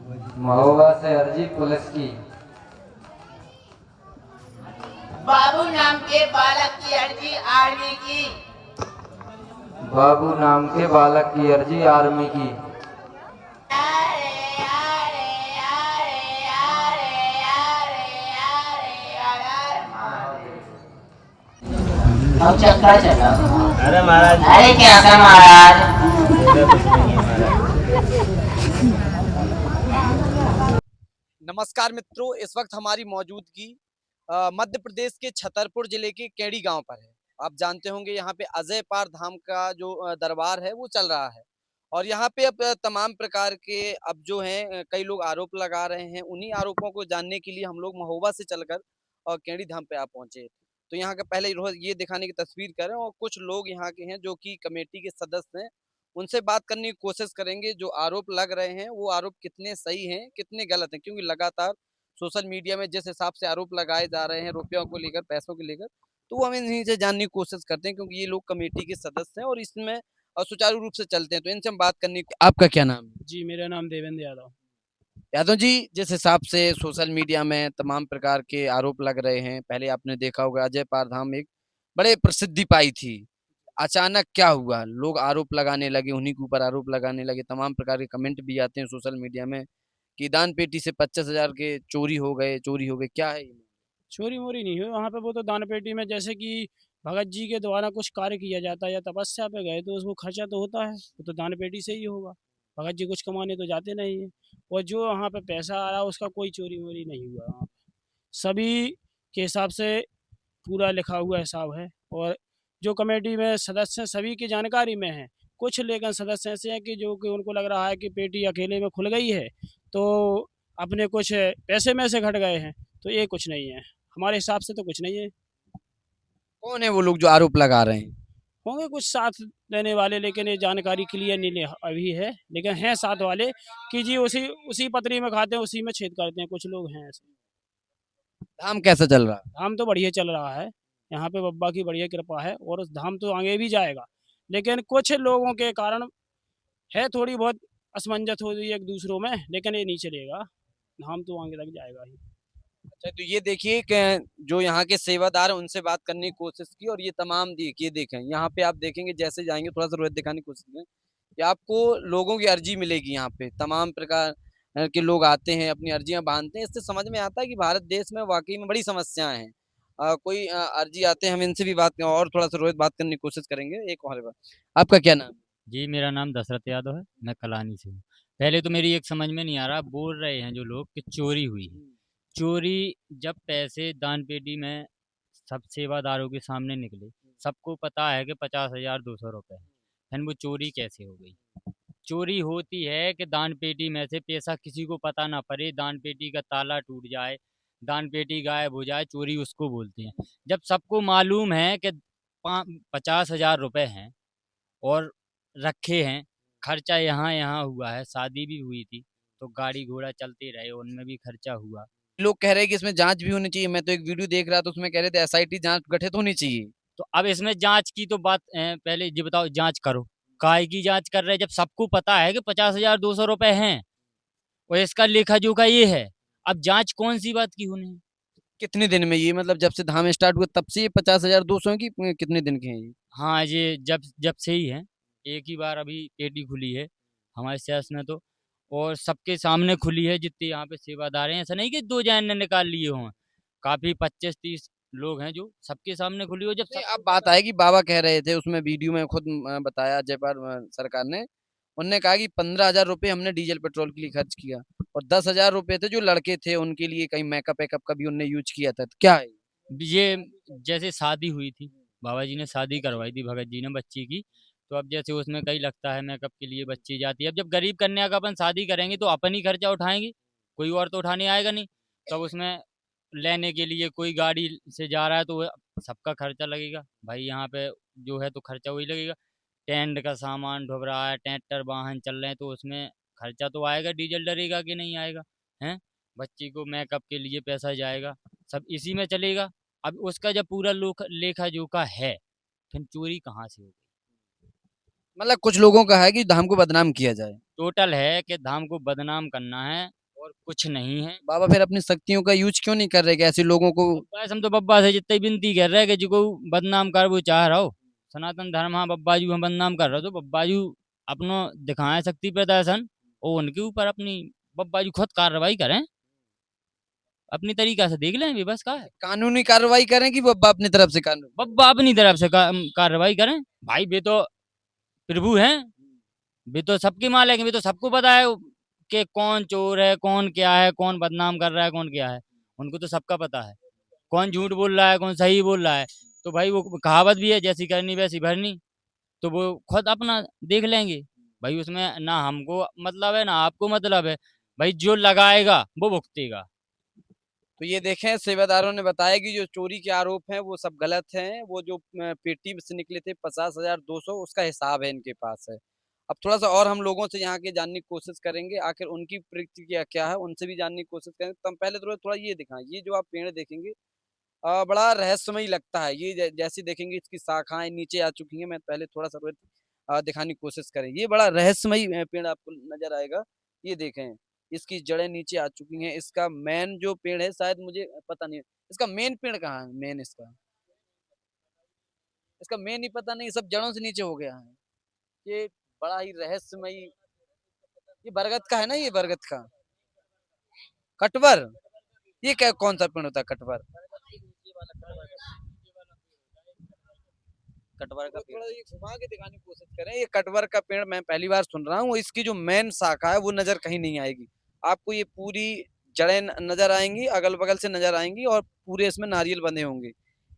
महोबा से अर्जी पुलिस की। बाबू नाम के बालक की अर्जी आर्मी की। बाबू नाम के बालक की अर्जी आर्मी की। हम चक्का चला। अरे महाराज, अरे क्या था महाराज। कुछ नहीं है महाराज। नमस्कार मित्रों, इस वक्त हमारी मौजूदगी मध्य प्रदेश के छतरपुर जिले के कैड़ी गांव पर है। आप जानते होंगे यहाँ पे अजय पार धाम का जो दरबार है वो चल रहा है और यहाँ पे अब तमाम प्रकार के अब जो हैं कई लोग आरोप लगा रहे हैं। उन्हीं आरोपों को जानने के लिए हम लोग महोबा से चलकर और कैड़ी धाम पे आप पहुंचे। तो यहाँ का पहले ये दिखाने की तस्वीर करें और कुछ लोग यहाँ के हैं जो कि कमेटी के सदस्य हैं, उनसे बात करने की कोशिश करेंगे। जो आरोप लग रहे हैं वो आरोप कितने सही हैं कितने गलत हैं, क्योंकि लगातार सोशल मीडिया में जिस हिसाब से आरोप लगाए जा रहे हैं रुपयों को लेकर, पैसों को लेकर, तो वो हम इन्हीं से जानने की कोशिश करते हैं क्योंकि ये लोग कमेटी के सदस्य हैं और इसमें सुचारू रूप से चलते हैं। तो इनसे हम बात करने की। आपका क्या नाम है? जी, मेरा नाम देवेंद्र यादव। यादव जी, जिस हिसाब से सोशल मीडिया में तमाम प्रकार के आरोप लग रहे हैं, पहले आपने देखा होगा अजय पारधाम एक बड़े प्रसिद्धि पाई थी, अचानक क्या हुआ? लोग आरोप लगाने लगे, उन्हीं के ऊपर आरोप लगाने लगे। तमाम प्रकार के कमेंट भी आते हैं सोशल मीडिया में कि दान पेटी से 25,000 के चोरी हो गए। क्या है ये? चोरी-मोरी नहीं हुई वहाँ पे, वो तो दान पेटी में जैसे कि भगत जी के द्वारा कुछ कार्य किया जाता है या तपस्या पे गए तो उसको खर्चा तो होता है, वो तो दान पेटी से ही होगा। भगत जी कुछ कमाने तो जाते नहीं हैं और जो वहाँ पे पैसा आ रहा है उसका कोई चोरी-मोरी नहीं हुआ वहाँ पे। सभी के हिसाब से पूरा लिखा हुआ हिसाब है और जो कमेटी में सदस्य हैं सभी की जानकारी में है। कुछ लेकिन सदस्य ऐसे हैं कि जो कि उनको लग रहा है कि पेटी अकेले में खुल गई है, तो अपने कुछ पैसे में से घट गए हैं, तो ये कुछ नहीं है। हमारे हिसाब से तो कुछ नहीं है। कौन है वो लोग जो आरोप लगा रहे हैं? होंगे कुछ साथ देने वाले, लेकिन ये जानकारी क्लियर नहीं अभी है, लेकिन हैं साथ वाले कि जी उसी उसी पतरी में खाते हैं, उसी में छेद करते हैं, कुछ लोग हैं ऐसे। धाम कैसा चल रहा है? धाम तो बढ़िया चल रहा है, यहाँ पे बब्बा की बढ़िया कृपा है और उस धाम तो आगे भी जाएगा, लेकिन कुछ लोगों के कारण है थोड़ी बहुत असमंजस हो रही है एक दूसरों में, लेकिन ये नहीं चलेगा, धाम तो आगे तक जाएगा ही। अच्छा, तो ये देखिए कि जो यहाँ के सेवादार हैं उनसे बात करने की कोशिश की और ये तमाम देखिए देखें यहाँ पे आप देखेंगे जैसे जाएंगे थोड़ा सा रोहित दिखाने की कोशिश करें कि आपको लोगों की अर्जी मिलेगी। यहाँ पे तमाम प्रकार के लोग आते हैं, अपनी अर्जियां बांधते हैं। इससे समझ में आता है कि भारत देश में वाकई में बड़ी समस्याएं हैं। कोई अर्जी आते हैं, हम इनसे भी बात करें और थोड़ा सा रोहित बात करने की कोशिश करेंगे। एक और बात, आपका क्या नाम? जी, मेरा नाम दशरथ यादव है, मैं कलानी से हूँ। पहले तो मेरी एक समझ में नहीं आ रहा, बोल रहे हैं जो लोग कि चोरी हुई है। चोरी जब पैसे दान पेटी में सब सेवादारों के सामने निकले, सबको पता है कि 50,000 ₹200 है, फिर वो चोरी कैसे हो गई? चोरी होती है कि दान पेटी में से पैसा किसी को पता ना पड़े, दान पेटी का ताला टूट जाए, दान पेटी गायब हो जाए, चोरी उसको बोलते हैं। जब सबको मालूम है कि 50,000 हैं और रखे हैं, खर्चा यहाँ-यहाँ हुआ है, शादी भी हुई थी, तो गाड़ी-घोड़ा चलते रहे, उनमें भी खर्चा हुआ। लोग कह रहे हैं कि इसमें जांच भी होनी चाहिए। मैं तो एक वीडियो देख रहा था, उसमें कह रहे थे एसआईटी जांच गठित होनी चाहिए। तो अब इसमें जाँच की तो बात पहले ये बताओ जाँच करो, काहे की जाँच कर रहे हैं जब सबको पता है कि 50,000 ₹200 हैं और इसका लेखा-जोखा ये है, अब जाँच कौन-सी बात की होनी है? कितने दिन में ये, मतलब जब से धाम स्टार्ट हुआ तब से ये 50,200 की कितने दिन के हैं ये? हाँ, ये जब जब से ही है, एक ही बार अभी पेटी खुली है हमारे शहर में तो और सबके सामने खुली है जितने यहाँ पे सेवादार हैं, ऐसा नहीं कि 2 जन ने निकाल लिए हों, काफ़ी 25-30 लोग हैं जो सबके सामने खुली हो जब नहीं, सब अब बात आएगी, बाबा कह रहे थे उसमें वीडियो में खुद बताया जयपाल सरकार ने, उन्होंने कहा कि 15,000 रुपये हमने डीजल पेट्रोल के लिए खर्च किया और 10,000 रुपये थे जो लड़के थे उनके लिए कहीं मेकअप वेकअप का भी उनने यूज किया था। तो क्या है? ये जैसे शादी हुई थी, बाबा जी ने शादी करवाई थी भगत जी ने बच्ची की, तो अब जैसे उसमें कहीं लगता है मेकअप के लिए बच्ची जाती है। अब जब गरीब कन्या का अपन शादी करेंगे तो अपन ही खर्चा उठाएँगे, कोई और तो उठाने आएगा नहीं। तब उसमें लेने के लिए कोई गाड़ी से जा रहा है तो वो सबका खर्चा लगेगा। भाई यहाँ पे जो है तो खर्चा वही लगेगा। टेंट का सामान ढुब रहा है, ट्रैक्टर वाहन चल रहे हैं तो उसमें खर्चा तो आएगा, डीजल डलेगा कि नहीं आएगा, हैं? बच्ची को मेकअप के लिए पैसा जाएगा, सब इसी में चलेगा। अब उसका जब पूरा लेखा-जोखा है, फिर चोरी कहाँ से होगी? मतलब कुछ लोगों का है कि धाम को बदनाम किया जाए। टोटल है कि धाम को बदनाम करना है और कुछ नहीं है। बाबा फिर अपनी शक्तियों का यूज क्यों नहीं कर रहे कि ऐसे लोगों को? बस हम तो बब्बा से जितनी विनती कर रहे हैं कि जो बदनाम कर वो चाह रहा हो सनातन धर्म, हाँ बब्बा जी हम बदनाम कर रहे हो तो बब्बा जी अपनो दिखाएं शक्ति प्रदर्शन और उनके ऊपर अपनी बब्बा जी खुद कार्रवाई करें, अपनी तरीका से देख लें विवश का है। कानूनी कार्रवाई करें कि बब्बा अपनी तरफ से कानून? बब्बा अपनी तरफ से कार्रवाई करें। भाई वे तो प्रभु हैं, वे तो सबके मालिक हैं, वे तो सबको पता है कि कौन चोर है, कौन क्या है, कौन बदनाम कर रहा है, कौन क्या है, उनको तो सबका पता है। कौन झूठ बोल रहा है, कौन सही बोल रहा है। तो भाई वो कहावत भी है, जैसी करनी वैसी भरनी, तो वो खुद अपना देख लेंगे। भाई उसमें ना हमको मतलब है ना आपको मतलब है। भाई जो लगाएगा वो भुगतेगा। तो ये देखें, सेवादारों ने बताया कि जो चोरी के आरोप हैं वो सब गलत हैं। वो जो पेटी से निकले थे 50,200, उसका हिसाब है इनके पास है। अब थोड़ा सा और हम लोगों से यहाँ के जानने की कोशिश करेंगे, आखिर उनकी प्रतिक्रिया क्या है, उनसे भी जानने की कोशिश करेंगे। तो हम पहले थोड़ा थोड़ा ये दिखाएं, ये जो आप पेड़ देखेंगे बड़ा रहस्यमयी लगता है। ये जैसे देखेंगे इसकी शाखाएं नीचे आ चुकी हैं। मैं पहले थोड़ा सा दिखाने की कोशिश करें। ये बड़ा रहस्यमयी पेड़ आपको नजर आएगा। ये देखें, इसकी जड़ें नीचे आ चुकी हैं। इसका मेन जो पेड़ है, शायद मुझे पता नहीं है इसका मेन पेड़ कहाँ है। मेन इसका इसका मेन ही पता नहीं, सब जड़ों से नीचे हो गया है। ये बड़ा ही रहस्यमयी। ये बरगद का है ना, ये बरगद का कटवर। ये क्या कौन सा पेड़ होता है कटवर? कटवर का पेड़ ये घुमा के दिखाने की कोशिश करें। ये कटवर का पेड़ मैं पहली बार सुन रहा हूँ। इसकी जो मेन शाखा है वो नजर कहीं नहीं आएगी आपको। ये पूरी जड़ें नजर आएंगी, अगल बगल से नजर आएंगी और पूरे इसमें नारियल बंधे होंगे।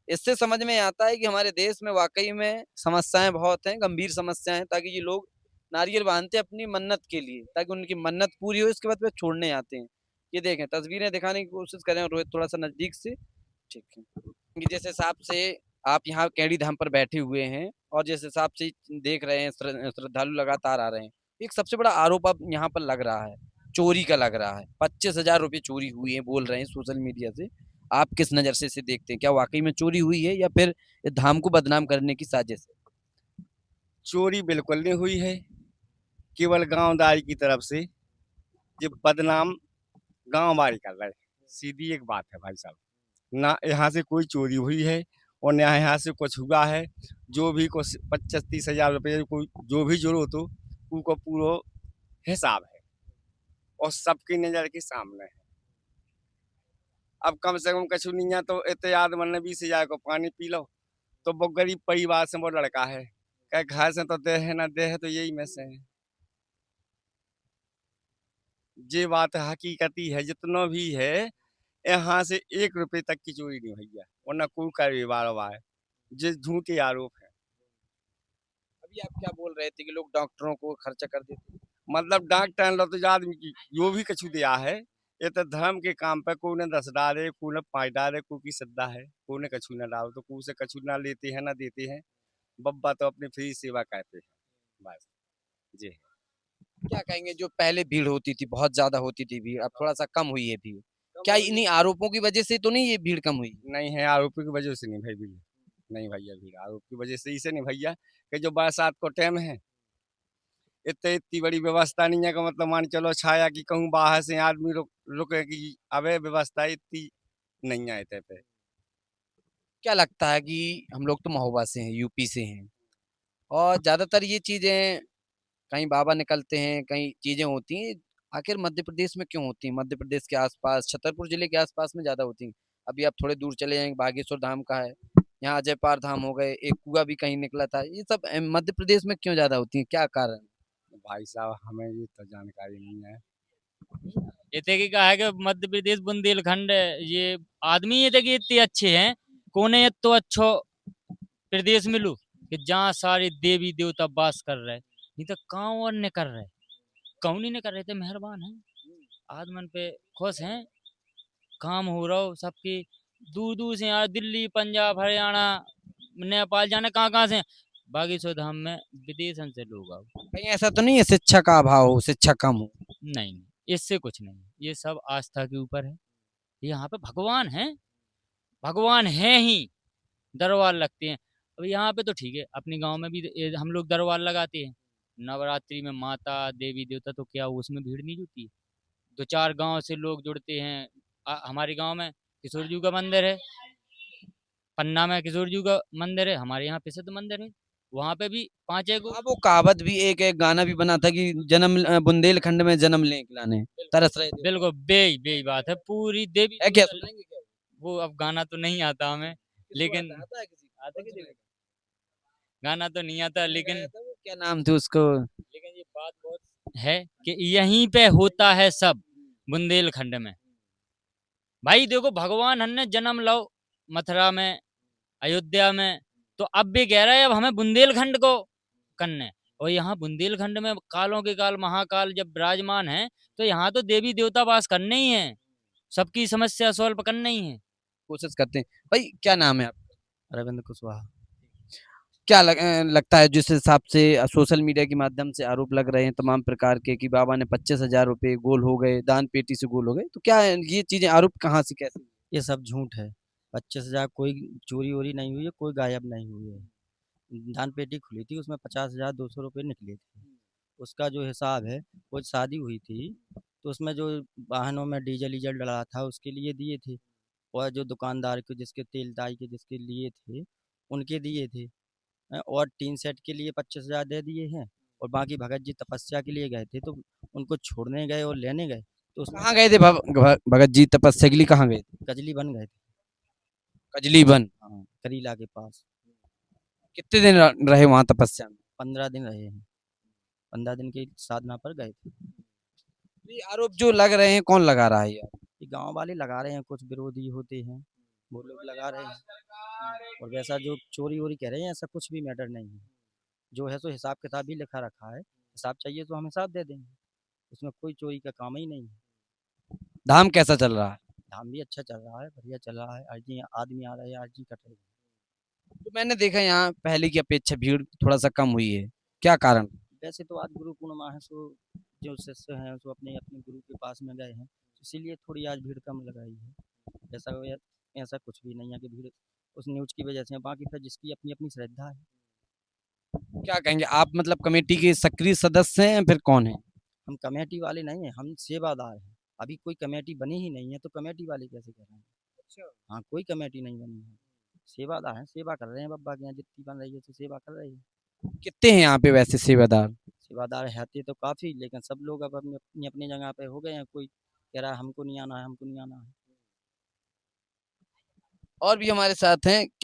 इससे समझ में आता है कि हमारे देश में वाकई में समस्याएं बहुत हैं, गंभीर समस्याएं, ताकि ये लोग नारियल बांधते हैं अपनी मन्नत के लिए, ताकि उनकी मन्नत पूरी हो। इसके बाद वे छोड़ने आते हैं। ये देखें, तस्वीरें दिखाने की कोशिश करें रोहित थोड़ा सा नजदीक से। ठीक है, जिस हिसाब से आप यहाँ कैडी धाम पर बैठे हुए हैं और जिस हिसाब से देख रहे हैं श्रद्धालु लगातार आ रहे हैं, एक सबसे बड़ा आरोप अब यहाँ पर लग रहा है, चोरी का लग रहा है। 25,000 रुपये चोरी हुई है बोल रहे हैं सोशल मीडिया से। आप किस नज़र से इसे देखते हैं? क्या वाकई में चोरी हुई है या फिर धाम को बदनाम करने की साजिश है? चोरी बिल्कुल नहीं हुई है, केवल गांवदारी की तरफ से जो बदनाम गांववारी कर रहे हैं। सीधी एक बात है भाई साहब, ना यहाँ से कोई चोरी हुई है और ना यहाँ से कुछ हुआ है। जो भी कुछ 25-30 हजार रुपये को जो भी जरूरत हो उनको पूरा हिसाब है और सबकी नज़र के सामने है। अब कम से कम कछु नहीं है तो एहतियात मन 20,000 को पानी पी लो, तो वो गरीब परिवार से वो लड़का है, क्या घर से तो दे है ना दे है, तो यही में से है। ये बात हकीकती है, जितना भी है यहाँ से 1 रुपये तक की चोरी नहीं भैया, और न कोई कारोबार हुआ है। जिस झूठे आरोप है। अभी आप क्या बोल रहे थे कि लोग डॉक्टरों को खर्चा कर देते हैं? मतलब डॉक्टर लो तो आदमी की जो भी कछु दिया है, ये तो धर्म के काम पे कोई ने 10 डाले, कोई ने 5 डाले, कोई की श्रद्धा है, कोई ने कछु न डाल, तो कोई से कछु ना लेते हैं ना देते हैं। बब्बा तो अपनी फ्री सेवा करते हैं बस। जी क्या कहेंगे, जो पहले भीड़ होती थी, बहुत ज्यादा होती थी भीड़, अब थोड़ा सा कम हुई है भीड़, क्या इन्हीं आरोपों की वजह से तो नहीं ये भीड़ कम हुई? नहीं है, आरोपी की वजह से नहीं भाई भीड़, नहीं भैया भीड़ आरोप की वजह से इसे नहीं भैया कि जो बरसात को टाइम है इतनी बड़ी व्यवस्था नहीं है। का मतलब मान चलो छाया की कहूँ बाहर से आदमी रुके की अबे व्यवस्था इतनी नहीं है इतने पे। क्या लगता है कि हम लोग तो महोबा से हैं, यूपी से हैं, और ज्यादातर ये चीजें कहीं बाबा निकलते हैं, कहीं चीजें होती हैं, आखिर मध्य प्रदेश में क्यों होती हैं? मध्य प्रदेश के आसपास, छतरपुर जिले के आसपास में ज्यादा होती हैं। अभी आप थोड़े दूर चले जाएंगे, बागेश्वर धाम का है, यहाँ अजय पार धाम हो गए, एक कुआ भी कहीं निकला था। ये सब मध्य प्रदेश में क्यों ज्यादा होती हैं, क्या कारण? भाई साहब हमें ये तो जानकारी नहीं है। ये थे कि कहा है कि मध्य प्रदेश बुंदेलखंड ये आदमी ये थे कि इतने अच्छे हैं, कोने ये तो अच्छो प्रदेश मिलू कि जहाँ सारे देवी देवता वास कर रहे, नहीं तो काँव और नहीं कर रहे, कौन ही नहीं कर रहे थे। मेहरबान है, आदमन पे खुश हैं, काम हो रहा हो सबकी। दूर दूर से यार दिल्ली, पंजाब, हरियाणा, नेपाल, जाने कहाँ कहाँ से बागेश्वर धाम में विदेशन से लोग आओ। कहीं ऐसा तो नहीं है शिक्षा का अभाव हो, शिक्षा कम हो? नहीं, इससे कुछ नहीं, ये सब आस्था के ऊपर है। यहाँ पे भगवान है, भगवान है ही, दरबार लगते हैं। अब यहाँ पे तो ठीक है, अपने गांव में भी हम लोग दरबार लगाते हैं, नवरात्रि में माता देवी देवता तो क्या उसमें भीड़ नहीं जुटती? 2-4 गांव से लोग जुड़ते हैं। हमारे गांव में किशोर जी का मंदिर है, पन्ना में किशोर जी का मंदिर है, हमारे यहाँ प्रसिद्ध मंदिर है, वहाँ पे भी 5 एक हाँ, वो कहावत भी एक गाना भी बना था कि बुंदेलखंड में जन्म लें खिलाने तरस रहे थे। बिल्कुल बेई बेई बात है, पूरी देवी है क्या सुनाएंगे क्या? वो अब गाना तो नहीं आता हमें, लेकिन आता है किसी को? आता कौन किसी को? सुनाएगा? गाना तो नहीं आता, गाना लेकिन गाया था वो, क्या नाम थे उसको? लेकिन ये बात बहुत है कि यहीं पे होता है सब, बुंदेलखंड में। भाई देखो, भगवान हमने जन्म लो मथुरा में, अयोध्या में, तो अब भी कह रहा है अब हमें बुंदेलखंड को करने। और यहाँ बुंदेलखंड में कालों के काल महाकाल जब विराजमान है, तो यहाँ तो देवी देवता वास करने ही है, सबकी समस्या सॉल्व करने ही है। कोशिश करते हैं। भाई क्या नाम है आपका? रविंद्र कुशवाहा। क्या लगता है जिस हिसाब से सोशल मीडिया के माध्यम से आरोप लग रहे हैं तमाम प्रकार के कि बाबा ने 25,000 रुपए गोल हो गए, दान पेटी से गोल हो गए, तो क्या ये चीजें आरोप कहाँ से कैसे? ये सब झूठ है। 25,000 कोई चोरी वोरी नहीं हुई है, कोई गायब नहीं हुई है। दान पेटी खुली थी, उसमें 50,200 रुपये निकले थे। उसका जो हिसाब है, वो शादी हुई थी तो उसमें जो वाहनों में डीजल ईजल डला था उसके लिए दिए थे, और जो दुकानदार के जिसके तेल दाई के जिसके लिए थे उनके दिए थे। और टीन सेट के लिए 25,000 दे दिए हैं, और बाकी भगत जी तपस्या के लिए गए थे तो उनको छोड़ने गए और लेने गए तो उसमें कहाँ गए थे भगत जी तपस्या के लिए? कहाँ गए थे? कजली बन गए थे। कजली बन। हाँ, करीला के पास। कितने दिन रहे वहां तपस्या में? 15 दिन रहे हैं। 15 दिन की साधना पर गए थे। ये आरोप जो लग रहे हैं कौन लगा रहा है यार? ये गांव वाले लगा रहे हैं, कुछ विरोधी होते हैं वो लोग लगा रहे हैं। और वैसा जो चोरी वोरी कह रहे हैं ऐसा कुछ भी मैटर नहीं है। जो है सो हिसाब किताब भी लिखा रखा है। हिसाब चाहिए तो हम हिसाब दे देंगे, उसमें कोई चोरी का काम ही नहीं है। धाम कैसा चल रहा है? धाम भी अच्छा चल रहा है, बढ़िया चल रहा है। अर्जी आदमी आ रहे हैं, अर्जी कट रही है। तो मैंने देखा यहाँ पहले की अपेक्षा भीड़ थोड़ा सा कम हुई है, क्या कारण? वैसे तो आज गुरु पूर्णिमा है, सो जो शिष्य हैं सो अपने अपने गुरु के पास में गए हैं, इसीलिए थोड़ी आज भीड़ कम लगाई है। ऐसा कुछ भी नहीं है कि भीड़ उस न्यूज़ की वजह से है। बाकी फिर जिसकी अपनी अपनी श्रद्धा है। क्या कहेंगे आप, मतलब कमेटी के सक्रिय सदस्य हैं या फिर कौन है? हम कमेटी वाले नहीं हैं, हम सेवादार हैं। अभी कोई कमेटी बनी ही नहीं है तो कमेटी वाले कैसे कह रहे हैं? अच्छा, हाँ, कोई कमेटी नहीं बनी है। सेवादार हैं, सेवा कर रहे हैं बाबा के यहाँ जितनी बन रही है तो सेवा कर रहे हैं। कितने हैं यहाँ पे वैसे सेवादार? सेवादार रहते तो काफ़ी, लेकिन सब लोग अब अपनी अपनी अपनी जगह पे हो गए हैं। कोई कह रहा है हमको नहीं आना है, हमको नहीं आना है। और भी हमारे साथ हैं।